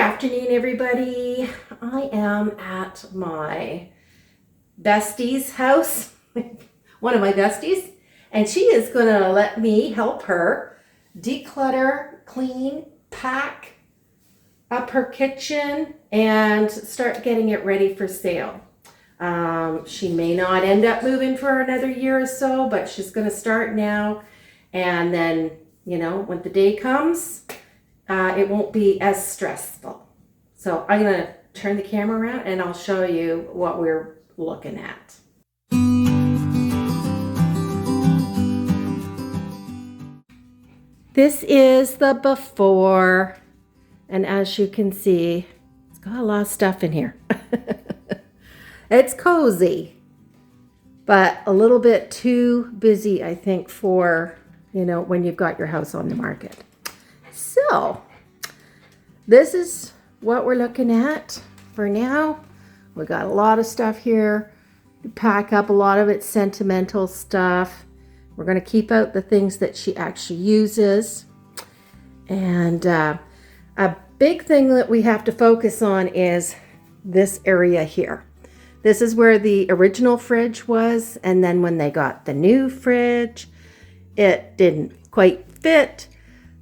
afternoon, everybody. I am at my bestie's house, one of my besties, and she is going to let me help her declutter, clean, pack up her kitchen, and start getting it ready for sale. She may not end up moving for another year or so, but she's going to start now, and then, you know, when the day comes, it won't be as stressful. So I'm going to turn the camera around and I'll show you what we're looking at. This is the before, and as you can see, it's got a lot of stuff in here. It's cozy, but a little bit too busy, I think, for, you know, when you've got your house on the market. So this is what we're looking at for now. We got a lot of stuff here to pack up. A lot of it's sentimental stuff. We're going to keep out the things that she actually uses. And a big thing that we have to focus on is this area here. This is where the original fridge was, and then when they got the new fridge, it didn't quite fit.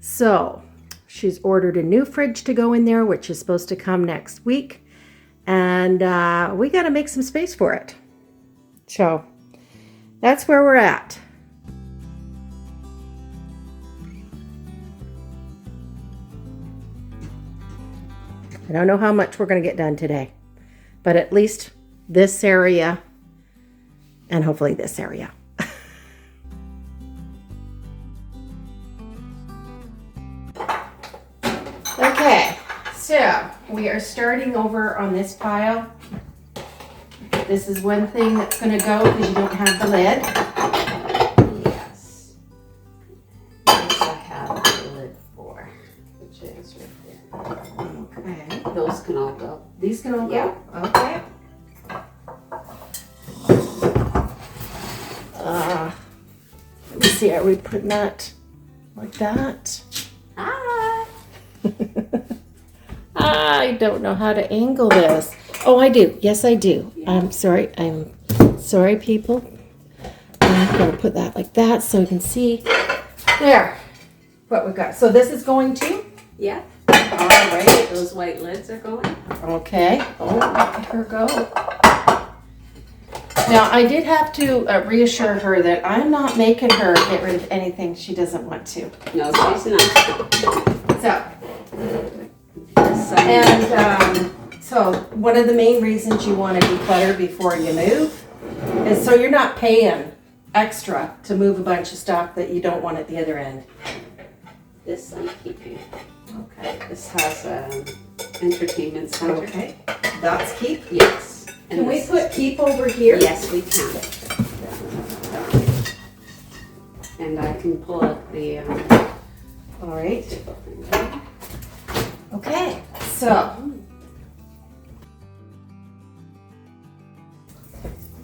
So she's ordered a new fridge to go in there, which is supposed to come next week. And we got to make some space for it. So that's where we're at. I don't know how much we're going to get done today, but at least this area and hopefully this area. Okay, so we are starting over on this pile. This is one thing that's going to go because you don't have the lid. Yes. This I have the lid for, which is right there. Okay. Those can all go. These can all go? Yeah. Okay. Let me see, are we putting that like that? Hi. I don't know how to angle this. Oh, I do. Yes, I do. I'm sorry, people. I'm going to put that like that so you can see. There, what we got. So this is going to? Yeah. All right. Those white lids are going. Okay. Oh, look at her go. Now, I did have to reassure her that I'm not making her get rid of anything she doesn't want to. No, she's not. So, and so one of the main reasons you want to declutter before you move is so you're not paying extra to move a bunch of stuff that you don't want at the other end. This I'm keeping. Okay. This has an entertainment center. Okay. That's keep. Yes. And Can we this put keep over here? Yes, we can. And I can pull up the. All right. Okay. So.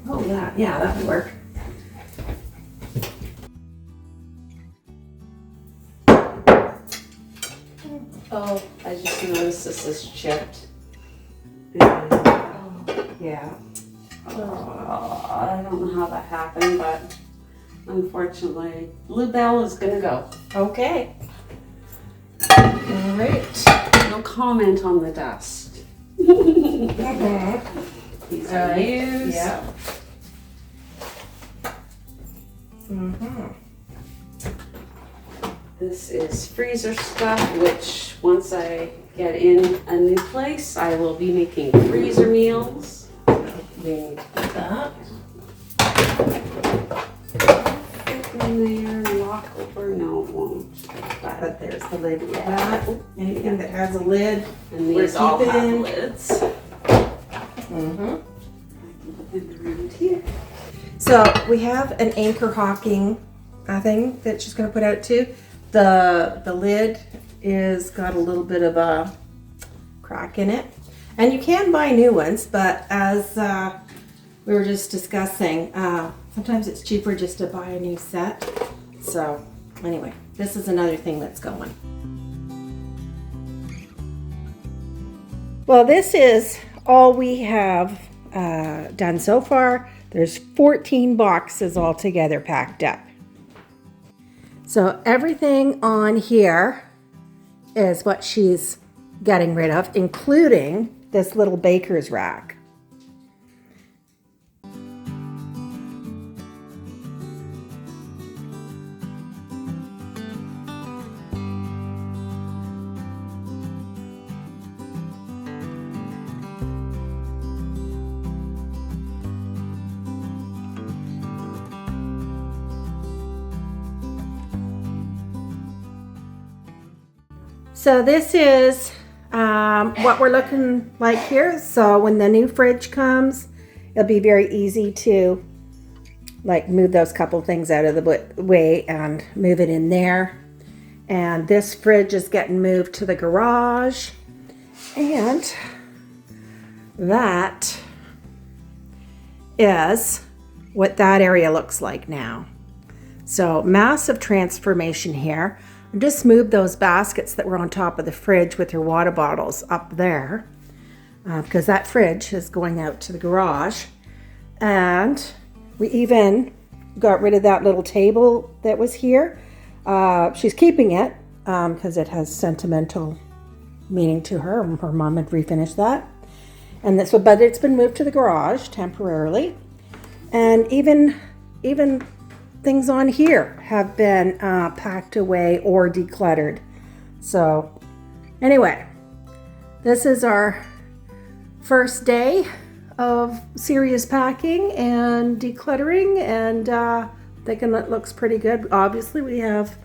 Oh yeah, that would work. Oh, I just noticed this is chipped. Yeah. Oh, I don't know how that happened, but unfortunately, Bluebell is gonna go. Okay. All right. No comment on the dust. Mm-hmm. These are used. Yeah. Mm-hmm. This is freezer stuff, which once I get in a new place, I will be making freezer meals. We need to put that. Fit in there, lock over, no it won't. But there's the lid for that. Anything that has a lid. And these all have keeping- lids. Mm-hmm. And around here. So we have an anchor hocking thing that she's going to put out too. The lid is got a little bit of a crack in it. And you can buy new ones, but as we were just discussing, sometimes it's cheaper just to buy a new set. So anyway, this is another thing that's going. Well, this is all we have done so far. There's 14 boxes altogether packed up. So everything on here is what she's getting rid of, including this little baker's rack. So this is what we're looking like here. So when the new fridge comes, it'll be very easy to like move those couple things out of the way and move it in there. And this fridge is getting moved to the garage. And that is what that area looks like now. So massive transformation here. I just moved those baskets that were on top of the fridge with her water bottles up there because that fridge is going out to the garage. And we even got rid of that little table that was here. She's keeping it because it has sentimental meaning to her. Her mom had refinished that. And that's what, but it's been moved to the garage temporarily. And even things on here have been packed away or decluttered. So anyway, this is our first day of serious packing and decluttering, and thinking that looks pretty good. Obviously we have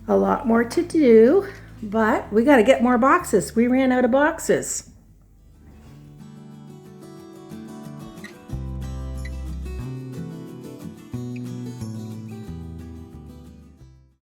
a lot more to do, but we got to get more boxes. We ran out of boxes.